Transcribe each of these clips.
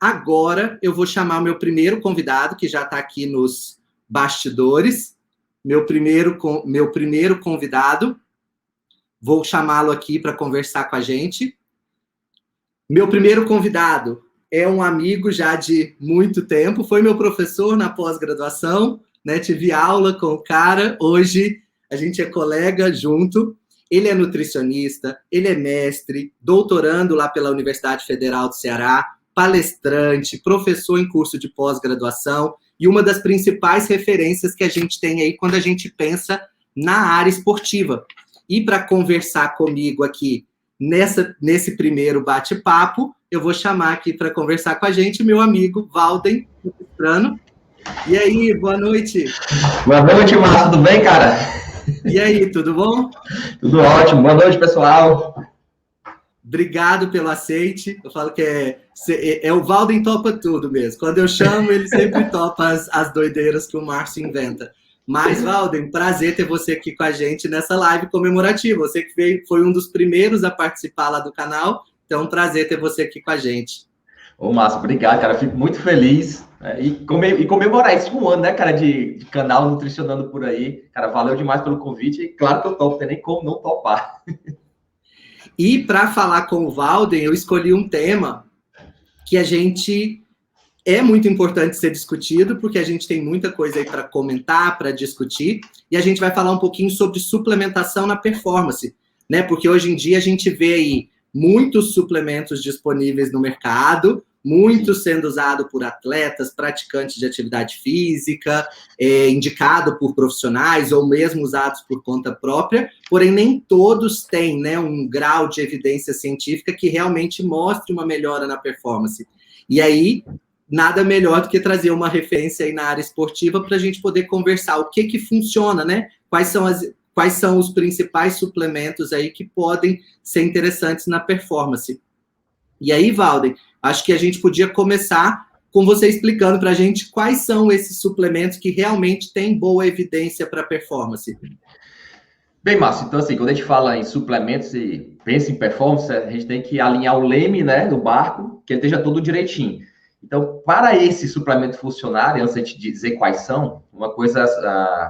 Agora eu vou chamar o meu primeiro convidado, que já está aqui nos bastidores. Meu primeiro convidado. Vou chamá-lo aqui para conversar com a gente. Meu primeiro convidado é um amigo já de muito tempo, foi meu professor na pós-graduação, né? Tive aula com o cara, hoje a gente é colega junto. Ele é nutricionista, ele é mestre, doutorando lá pela Universidade Federal do Ceará, palestrante, professor em curso de pós-graduação e uma das principais referências que a gente tem aí quando a gente pensa na área esportiva. E para conversar comigo aqui nesse primeiro bate-papo, eu vou chamar aqui para conversar com a gente meu amigo Walden Capistrano. E aí, boa noite. Boa noite, Márcio, tudo bem, cara? E aí, tudo bom? Tudo ótimo, boa noite, pessoal. Obrigado pelo aceite. Eu falo que o Walden topa tudo mesmo. Quando eu chamo, ele sempre topa as doideiras que o Márcio inventa. Mas, Walden, prazer ter você aqui com a gente nessa live comemorativa. Você que foi um dos primeiros a participar lá do canal, então prazer ter você aqui com a gente. Ô, Márcio, obrigado, cara. Fico muito feliz. E comemorar esse um ano, né, cara, de canal Nutricionando por aí. Cara, valeu demais pelo convite. E claro que eu topo, não tem nem como não topar. E para falar com o Walden, eu escolhi um tema que é muito importante ser discutido, porque a gente tem muita coisa aí para comentar, para discutir, e a gente vai falar um pouquinho sobre suplementação na performance, né? Porque hoje em dia a gente vê aí muitos suplementos disponíveis no mercado, muitos sendo usados por atletas, praticantes de atividade física, indicado por profissionais ou mesmo usados por conta própria, porém nem todos têm, né, um grau de evidência científica que realmente mostre uma melhora na performance. E aí, nada melhor do que trazer uma referência aí na área esportiva para a gente poder conversar o que funciona, né? Quais são os principais suplementos aí que podem ser interessantes na performance. E aí, Walden, acho que a gente podia começar com você explicando para a gente quais são esses suplementos que realmente têm boa evidência para performance. Bem, Márcio, então assim, quando a gente fala em suplementos e pensa em performance, a gente tem que alinhar o leme, né, do barco, que ele esteja todo direitinho. Então, para esse suplemento funcionar, antes de a gente dizer quais são, uma coisa,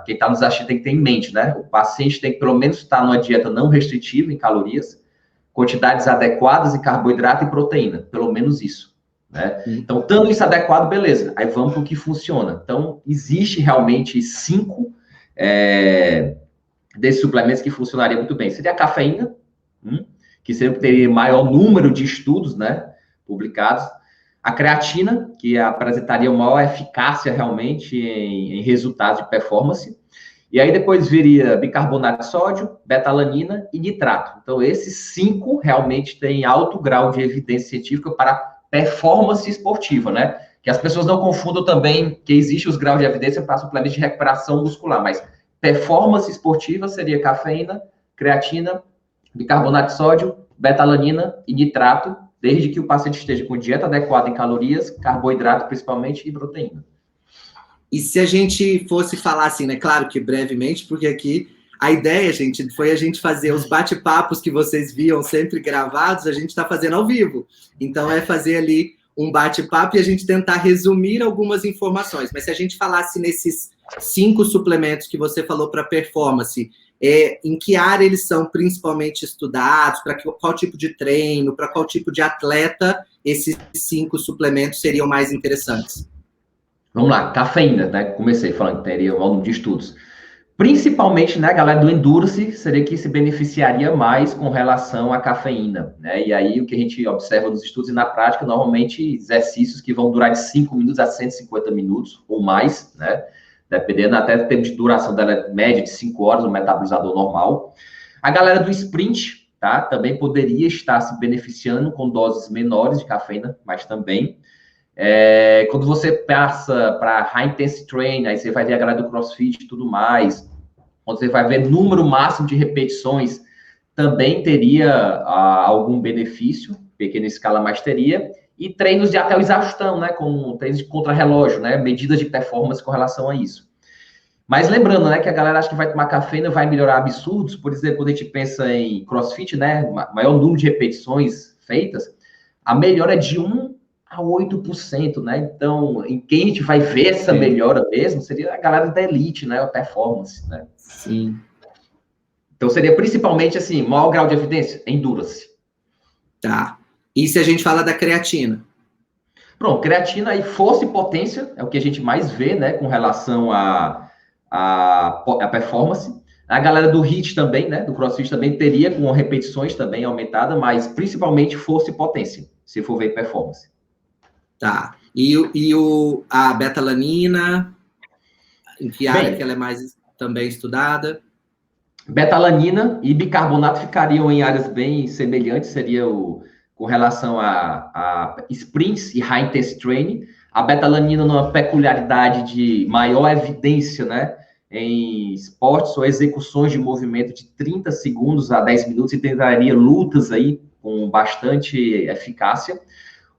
quem está nos assistindo tem que ter em mente, né? O paciente tem que pelo menos estar numa dieta não restritiva em calorias, quantidades adequadas de carboidrato e proteína, pelo menos isso, né? Então, estando isso adequado, beleza. Aí vamos para o que funciona. Então, existe realmente 5 desses suplementos que funcionariam muito bem. Seria a cafeína, que sempre teria maior número de estudos, né, publicados. A creatina, que apresentaria maior eficácia realmente em resultados de performance. E aí depois viria bicarbonato de sódio, betalanina e nitrato. Então, esses 5 realmente têm alto grau de evidência científica para performance esportiva, né? Que as pessoas não confundam também que existe os graus de evidência para suplementos de recuperação muscular, mas performance esportiva seria cafeína, creatina, bicarbonato de sódio, betalanina e nitrato, desde que o paciente esteja com dieta adequada em calorias, carboidrato principalmente e proteína. E se a gente fosse falar assim, né? Claro que brevemente, porque aqui a ideia, gente, foi a gente fazer os bate-papos que vocês viam sempre gravados, a gente está fazendo ao vivo. Então, é fazer ali um bate-papo e a gente tentar resumir algumas informações. Mas se a gente falasse nesses 5 suplementos que você falou para performance, em que área eles são principalmente estudados, para qual tipo de treino, para qual tipo de atleta esses 5 suplementos seriam mais interessantes? Vamos lá, cafeína, né? Comecei falando que teria um número de estudos. Principalmente, né, a galera do Endurance seria que se beneficiaria mais com relação à cafeína, né? E aí o que a gente observa nos estudos e na prática, normalmente exercícios que vão durar de 5 minutos a 150 minutos ou mais, né? Dependendo até do tempo de duração dela, média de 5 horas, o metabolizador normal. A galera do sprint, tá? Também poderia estar se beneficiando com doses menores de cafeína, mas também. Quando você passa para high intensity training, aí você vai ver a galera do CrossFit e tudo mais. Quando você vai ver número máximo de repetições, também teria algum benefício, pequena escala, mas teria. E treinos de até exaustão, né? Com treinos de contrarrelógio, né? Medidas de performance com relação a isso. Mas lembrando, né, que a galera acha que vai tomar cafeína vai melhorar absurdos. Por exemplo, quando a gente pensa em CrossFit, né? Maior número de repetições feitas, a melhora é de 1 a 8%, né? Então, em quem a gente vai ver essa melhora mesmo seria a galera da elite, né? A performance, né? Sim. Então, seria principalmente, assim, maior grau de evidência, endurance. Tá. E se a gente fala da creatina? Pronto, creatina e força e potência é o que a gente mais vê, né? Com relação a performance. A galera do HIIT também, né? Do CrossFit também teria com repetições também aumentada, mas principalmente força e potência, se for ver performance. Tá. A betalanina, em que área que ela é mais também estudada? Betalanina e bicarbonato ficariam em áreas bem semelhantes, seria com relação a sprints e high intensity training. A betalanina numa peculiaridade de maior evidência, né? Em esportes ou execuções de movimento de 30 segundos a 10 minutos e tentaria lutas aí com bastante eficácia.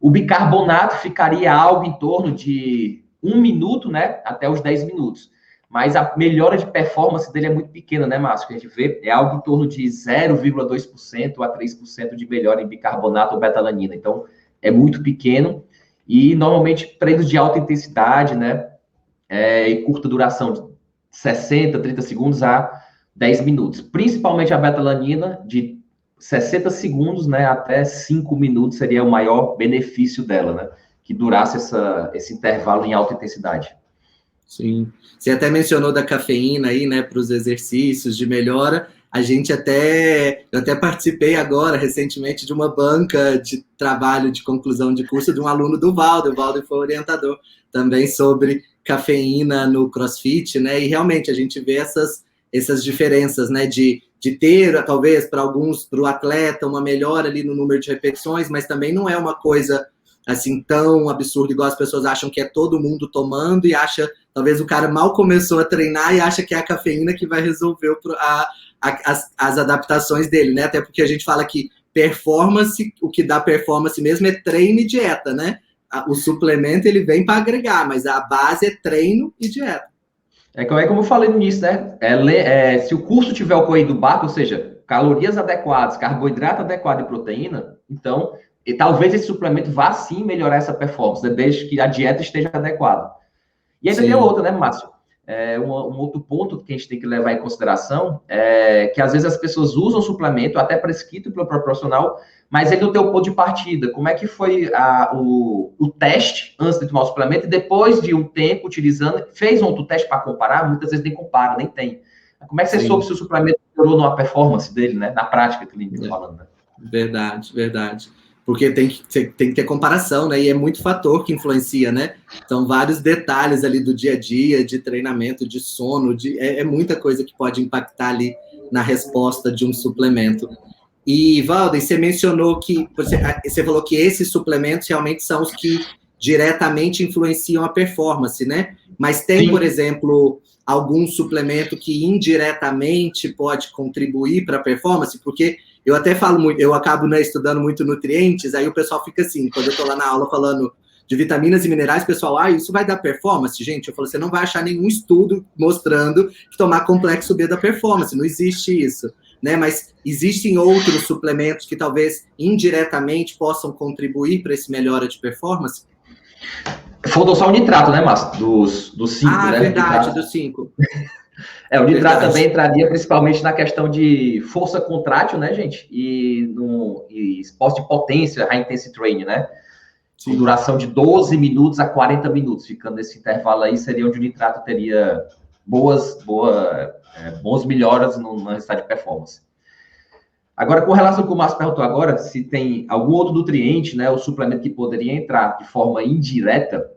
O bicarbonato ficaria algo em torno de 1 minuto, né, até os 10 minutos. Mas a melhora de performance dele é muito pequena, né, Márcio? Que a gente vê é algo em torno de 0,2% a 3% de melhora em bicarbonato ou betalanina. Então, é muito pequeno. E, normalmente, treinos de alta intensidade, né, e curta duração, de 60, 30 segundos a 10 minutos. Principalmente a betalanina, de 60 segundos, né, até 5 minutos seria o maior benefício dela, né? Que durasse esse intervalo em alta intensidade. Sim. Você até mencionou da cafeína aí, né, para os exercícios de melhora. Eu até participei agora, recentemente, de uma banca de trabalho de conclusão de curso de um aluno do Valdo. O Valdo foi orientador também sobre cafeína no CrossFit, né? E realmente a gente vê essas diferenças, né? De ter, talvez, para alguns, para o atleta, uma melhora ali no número de repetições, mas também não é uma coisa assim tão absurda, igual as pessoas acham que é todo mundo tomando e acha, talvez o cara mal começou a treinar e acha que é a cafeína que vai resolver as adaptações dele, né? Até porque a gente fala que performance, o que dá performance mesmo é treino e dieta, né? O suplemento ele vem para agregar, mas a base é treino e dieta. É como eu falei no início, né? Se o curso tiver ocorrido do barco, ou seja, calorias adequadas, carboidrato adequado e proteína, então, e talvez esse suplemento vá sim melhorar essa performance, né? Desde que a dieta esteja adequada. E ainda tem outra, né, Márcio? Um outro ponto que a gente tem que levar em consideração é que às vezes as pessoas usam suplemento, até prescrito pelo próprio profissional, mas ele não tem o ponto de partida. Como é que foi o teste antes de tomar o suplemento e depois de um tempo utilizando, fez um outro teste para comparar? Muitas vezes nem compara, nem tem. Como é que você soube se o suplemento melhorou numa performance dele, né? Na prática clínica falando, né? Verdade, verdade. Porque tem que ter comparação, né? E é muito fator que influencia, né? São vários detalhes ali do dia a dia, de treinamento, de sono, é muita coisa que pode impactar ali na resposta de um suplemento. E, Valden, você mencionou que você falou que esses suplementos realmente são os que diretamente influenciam a performance, né? Mas tem, por exemplo, algum suplemento que indiretamente pode contribuir para a performance? Porque eu até falo muito, eu acabo, né, estudando muito nutrientes, aí o pessoal fica assim, quando eu estou lá na aula falando de vitaminas e minerais, o pessoal, isso vai dar performance? Gente, eu falo, você não vai achar nenhum estudo mostrando que tomar complexo B dá performance, não existe isso, né? Mas existem outros suplementos que talvez indiretamente possam contribuir para esse melhora de performance? Faltou só o nitrato, né, Márcio? Dos 5, né? Verdade, dos 5. O nitrato também entraria principalmente na questão de força contrátil, né, gente? E esporte de potência, high intensity training, né? Com duração de 12 minutos a 40 minutos. Ficando nesse intervalo aí, seria onde o nitrato teria boas melhoras no resultado de performance. Agora, com relação ao que o Márcio perguntou agora, se tem algum outro nutriente, né, ou suplemento que poderia entrar de forma indireta,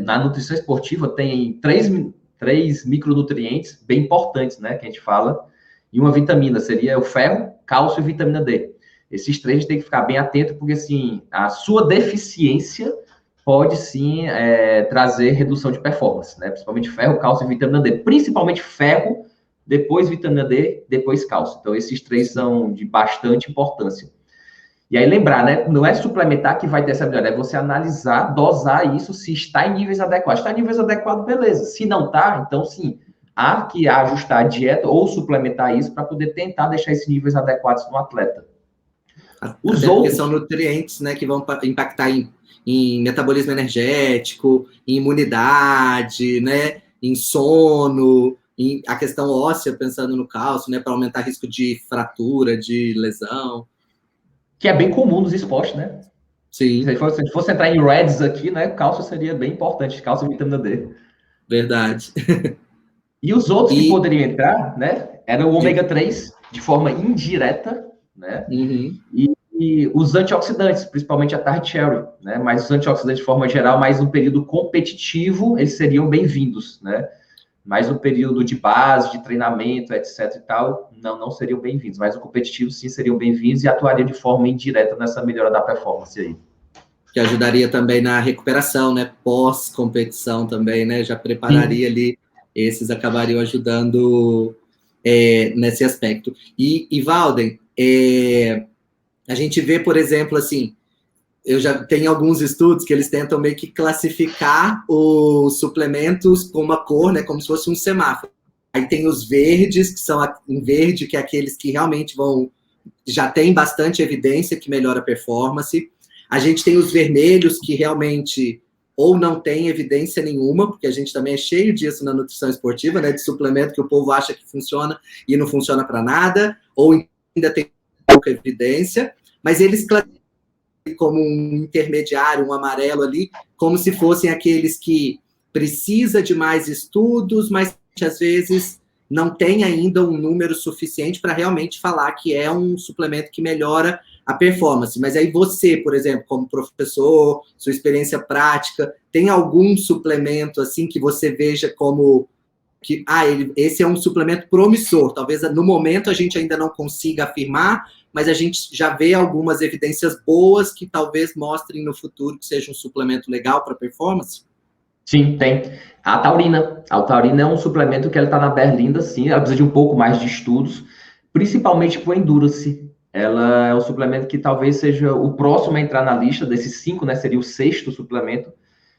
na nutrição esportiva tem três micronutrientes bem importantes, né, que a gente fala, e uma vitamina, seria o ferro, cálcio e vitamina D. Esses três a gente tem que ficar bem atento, porque, assim, a sua deficiência pode, sim, trazer redução de performance, né, principalmente ferro, cálcio e vitamina D. Principalmente ferro, depois vitamina D, depois cálcio. Então, esses três são de bastante importância. E aí, lembrar, né? Não é suplementar que vai ter essa melhora, é você analisar, dosar isso, se está em níveis adequados. Está em níveis adequados, beleza. Se não está, então, sim, há que ajustar a dieta ou suplementar isso para poder tentar deixar esses níveis adequados no atleta. Os Até porque outros, são nutrientes, né, que vão impactar em metabolismo energético, em imunidade, né, em sono, em a questão óssea, pensando no cálcio, né, para aumentar risco de fratura, de lesão. que é bem comum nos esportes, né? Se Sim, a gente fosse entrar em REDS aqui, né, cálcio seria bem importante, cálcio e vitamina D. verdade. E os outros que E poderiam entrar, né, era o de, ômega 3, de forma indireta, né, uhum, e os antioxidantes, principalmente a tarde cherry, né, mas os antioxidantes de forma geral, mais no período competitivo, eles seriam bem-vindos, né, mas no período de base, de treinamento, etc e tal, não seriam bem-vindos, mas no competitivo sim seriam bem-vindos e atuariam de forma indireta nessa melhora da performance aí. que ajudaria também na recuperação, né, pós-competição também, né, já Sim. prepararia ali, esses acabariam ajudando nesse aspecto. E Valden, a gente vê, por exemplo, assim, eu já tenho alguns estudos que eles tentam meio que classificar os suplementos com uma cor, né, como se fosse um semáforo. Aí tem os verdes, que são em verde, que é aqueles que realmente já tem bastante evidência que melhora a performance. A gente tem os vermelhos, que realmente ou não tem evidência nenhuma, porque a gente também é cheio disso na nutrição esportiva, né, de suplemento que o povo acha que funciona e não funciona para nada, ou ainda tem pouca evidência, mas eles classificam como um intermediário, um amarelo ali, como se fossem aqueles que precisa de mais estudos, mas às vezes não tem ainda um número suficiente para realmente falar que é um suplemento que melhora a performance. Mas aí você, por exemplo, como professor, sua experiência prática, tem algum suplemento assim que você veja como que esse é um suplemento promissor. Talvez no momento a gente ainda não consiga afirmar, mas a gente já vê algumas evidências boas que talvez mostrem no futuro que seja um suplemento legal para performance? Sim, tem. A taurina. A taurina é um suplemento que ela está na berlinda, sim. Ela precisa de um pouco mais de estudos, principalmente para o endurance. Ela é um suplemento que talvez seja o próximo a entrar na lista desses 5, né? Seria o sexto suplemento.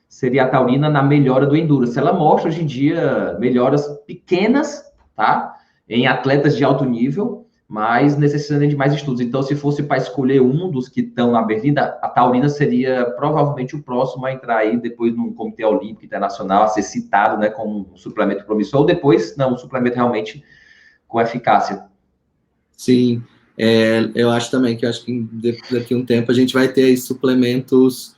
Seria a taurina na melhora do endurance. Ela mostra hoje em dia melhoras pequenas, tá? Em atletas de alto nível, mas necessitando de mais estudos. Então, se fosse para escolher um dos que estão na berlinda, a taurina seria provavelmente o próximo a entrar aí depois no Comitê Olímpico Internacional, a ser citado, né, como um suplemento promissor, ou depois, não, um suplemento realmente com eficácia. Sim, eu acho também que daqui a um tempo a gente vai ter aí suplementos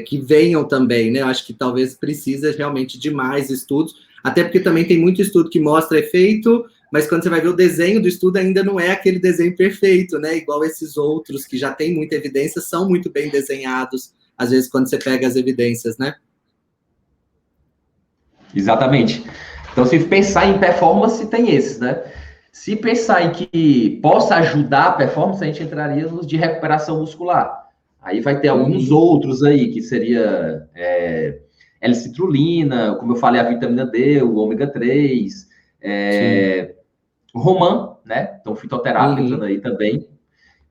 que venham também, né? Eu acho que talvez precisa realmente de mais estudos, até porque também tem muito estudo que mostra efeito, mas quando você vai ver o desenho do estudo ainda não é aquele desenho perfeito, né? Igual esses outros que já têm muita evidência, são muito bem desenhados, às vezes quando você pega as evidências, né? Exatamente. Então, se pensar em performance, tem esses, né? Se pensar em que possa ajudar a performance, a gente entraria nos de recuperação muscular. Aí vai ter alguns Uhum, outros aí, que seria L-citrulina, como eu falei, a vitamina D, o ômega 3, sim. o Roman, né? Então, fitoterápico entrando Uhum, aí também,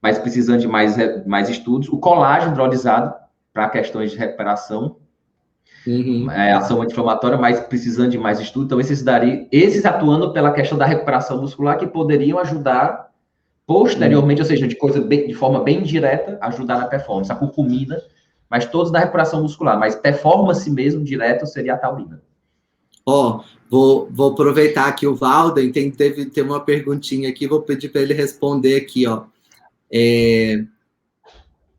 mas precisando de mais estudos. O colágeno hidrolisado, para questões de recuperação, uhum, ação anti-inflamatória, mas precisando de mais estudo. Então, esses atuando pela questão da recuperação muscular, que poderiam ajudar uhum. posteriormente, ou seja, de forma bem direta, ajudar na performance. A curcumina, mas todos da recuperação muscular. Mas performance mesmo, direta, seria a taurina. Ó, vou aproveitar aqui o Valden, tem uma perguntinha aqui, vou pedir para ele responder aqui, ó.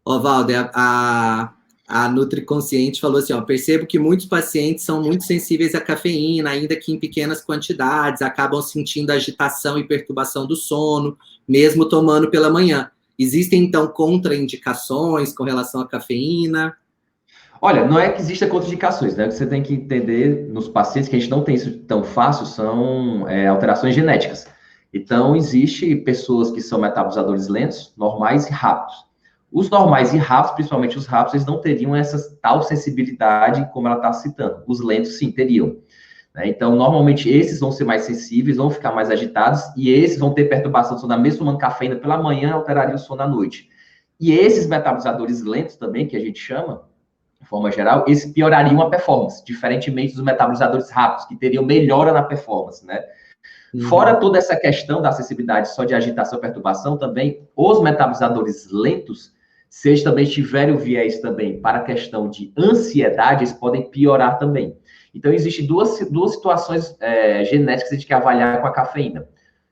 Ó, Valden, a NutriConsciente falou assim, ó, percebo que muitos pacientes são muito sensíveis à cafeína, ainda que em pequenas quantidades, acabam sentindo agitação e perturbação do sono, mesmo tomando pela manhã. Existem, então, contraindicações com relação à cafeína? Olha, não é que exista contraindicações, né? O que você tem que entender nos pacientes, que a gente não tem isso tão fácil, são alterações genéticas. Então, existe pessoas que são metabolizadores lentos, normais e rápidos. Os normais e rápidos, principalmente os rápidos, eles não teriam essa tal sensibilidade como ela está citando. Os lentos, sim, teriam. Né? Então, normalmente, esses vão ser mais sensíveis, vão ficar mais agitados, e esses vão ter perturbação do sono, mesmo tomando cafeína pela manhã, alteraria o sono à noite. E esses metabolizadores lentos também, que a gente chama, de forma geral, esses piorariam a performance, diferentemente dos metabolizadores rápidos, que teriam melhora na performance, né? Fora toda essa questão da acessibilidade só de agitação e perturbação, também os metabolizadores lentos, se eles também tiverem o viés também para a questão de ansiedade, eles podem piorar também. Então, existem duas situações genéticas que a gente quer avaliar com a cafeína.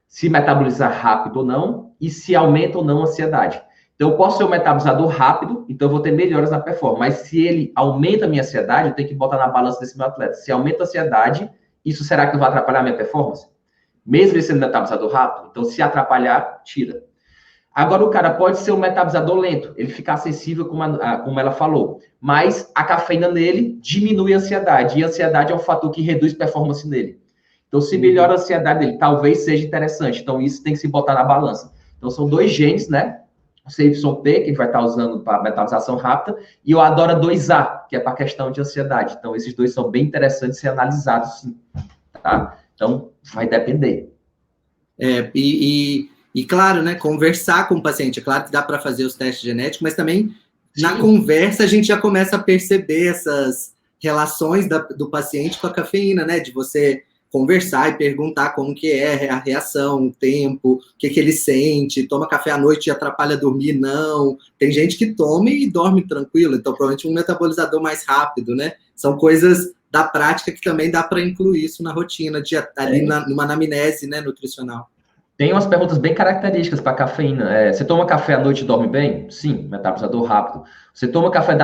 Se metabolizar rápido ou não, e se aumenta ou não a ansiedade. Então, eu posso ser um metabolizador rápido, então eu vou ter melhoras na performance. Mas se ele aumenta a minha ansiedade, eu tenho que botar na balança desse meu atleta. Se aumenta a ansiedade, isso será que vai atrapalhar a minha performance? Mesmo ele sendo metabolizador rápido? Então, se atrapalhar, tira. Agora, o cara pode ser um metabolizador lento, ele ficar sensível, como ela falou, mas a cafeína nele diminui a ansiedade, e a ansiedade é um fator que reduz performance nele. Então, se melhora a ansiedade dele, talvez seja interessante. Então, isso tem que se botar na balança. Então, são 2 genes, né? O CYP, que vai estar usando para metabolização rápida, e o ADORA2A, que é para a questão de ansiedade. Então, esses 2 são bem interessantes de ser analisados, sim. Tá? Então, vai depender. E claro, né, conversar com o paciente. É claro que dá para fazer os testes genéticos, mas também na conversa a gente já começa a perceber essas relações do paciente com a cafeína, né? De você conversar e perguntar como que é a reação, o tempo, o que ele sente, toma café à noite e atrapalha dormir, não. Tem gente que toma e dorme tranquilo, então provavelmente um metabolizador mais rápido, né? São coisas da prática que também dá para incluir isso na rotina, ali numa anamnese, né, nutricional. Tem umas perguntas bem características para cafeína. Você toma café à noite e dorme bem? Sim, metabolizador rápido. Você toma café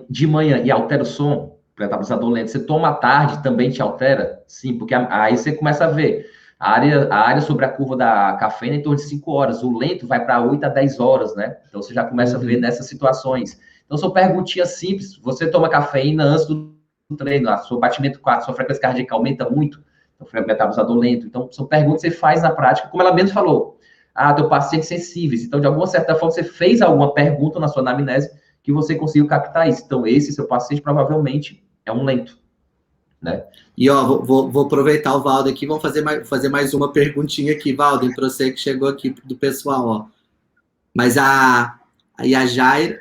de manhã e altera o sono? Metabolizador lento. Você toma à tarde, também te altera? Sim, porque aí você começa a ver a área sobre a curva da cafeína em torno de 5 horas. O lento vai para 8 a 10 horas, né? Então, você já começa a ver nessas situações. Então, são perguntinhas simples. Você toma cafeína antes do treino, seu batimento cardíaco, sua frequência cardíaca aumenta muito? Então, foi metabolizador lento. Então, são perguntas que você faz na prática, como ela mesmo falou. Teu paciente sensíveis. Então, de alguma certa forma, você fez alguma pergunta na sua anamnese que você conseguiu captar isso. Então, esse seu paciente provavelmente é um lento, né? E, ó, vou aproveitar o Valden aqui, vamos fazer mais uma perguntinha aqui, Valden, para você que chegou aqui do pessoal, ó. Mas a Jaira,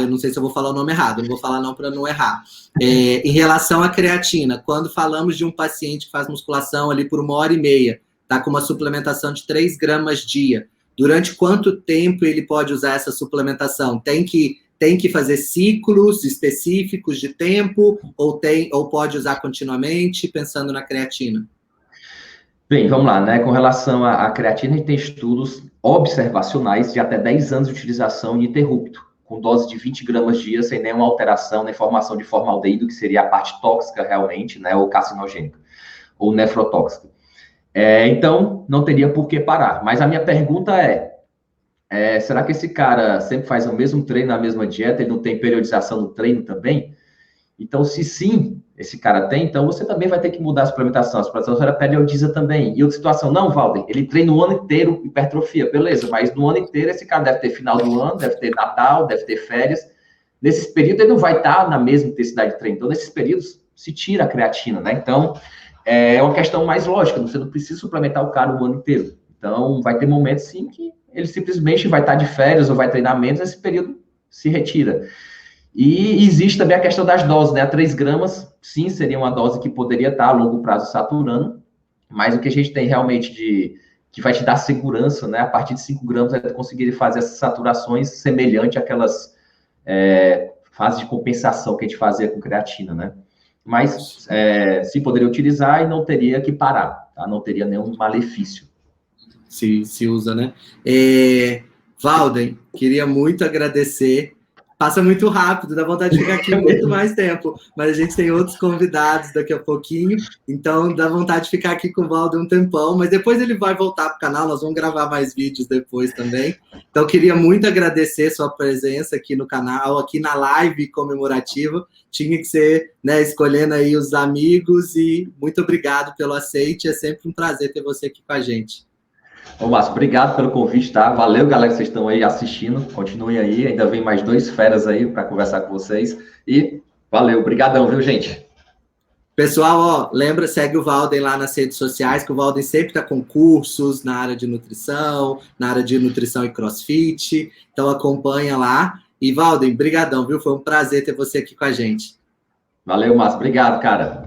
eu não sei se eu vou falar o nome errado, não vou falar não para não errar. Em relação à creatina, quando falamos de um paciente que faz musculação ali por 1h30, tá com uma suplementação de 3 gramas dia, durante quanto tempo ele pode usar essa suplementação? Tem que fazer ciclos específicos de tempo ou pode usar continuamente, pensando na creatina? Bem, vamos lá, né? Com relação à creatina, a gente tem estudos observacionais de até 10 anos de utilização ininterrupto, com dose de 20 gramas dia, sem nenhuma alteração nem formação de formaldeído, que seria a parte tóxica realmente, né? Ou carcinogênica, ou nefrotóxica. Então, não teria por que parar. Mas a minha pergunta será que esse cara sempre faz o mesmo treino, a mesma dieta, ele não tem periodização no treino também? Então, se sim, esse cara tem, então você também vai ter que mudar a suplementação. A suplementação era periodiza também. E outra situação, não, Valden, ele treina o ano inteiro hipertrofia, beleza, mas no ano inteiro esse cara deve ter final do ano, deve ter Natal, deve ter férias. Nesses períodos ele não vai estar na mesma intensidade de treino. Então, nesses períodos, se tira a creatina, né? Então, é uma questão mais lógica, você não precisa suplementar o cara o ano inteiro. Então, vai ter momentos, sim, que ele simplesmente vai estar de férias ou vai treinar menos, nesse período se retira. E existe também a questão das doses, né? A 3 gramas, sim, seria uma dose que poderia estar a longo prazo saturando, mas o que a gente tem realmente que vai te dar segurança, né? A partir de 5 gramas, é conseguir fazer essas saturações semelhante àquelas fases de compensação que a gente fazia com creatina, né? Mas sim, poderia utilizar e não teria que parar, tá? Não teria nenhum malefício. Se usa, né? Valden, queria muito agradecer. Passa muito rápido, dá vontade de ficar aqui muito mais tempo, mas a gente tem outros convidados daqui a pouquinho, então dá vontade de ficar aqui com o Valden um tempão, mas depois ele vai voltar para o canal, nós vamos gravar mais vídeos depois também. Então, queria muito agradecer sua presença aqui no canal, aqui na live comemorativa. Tinha que ser, né, escolhendo aí os amigos, e muito obrigado pelo aceite, é sempre um prazer ter você aqui com a gente. Ô, Márcio, obrigado pelo convite, tá? Valeu, galera, que vocês estão aí assistindo. Continuem aí, ainda vem mais 2 feras aí para conversar com vocês. E valeu, brigadão, viu, gente? Pessoal, ó, lembra, segue o Valden lá nas redes sociais, que o Valden sempre está com cursos na área de nutrição e crossfit. Então acompanha lá. E Valden, brigadão, viu? Foi um prazer ter você aqui com a gente. Valeu, Márcio. Obrigado, cara.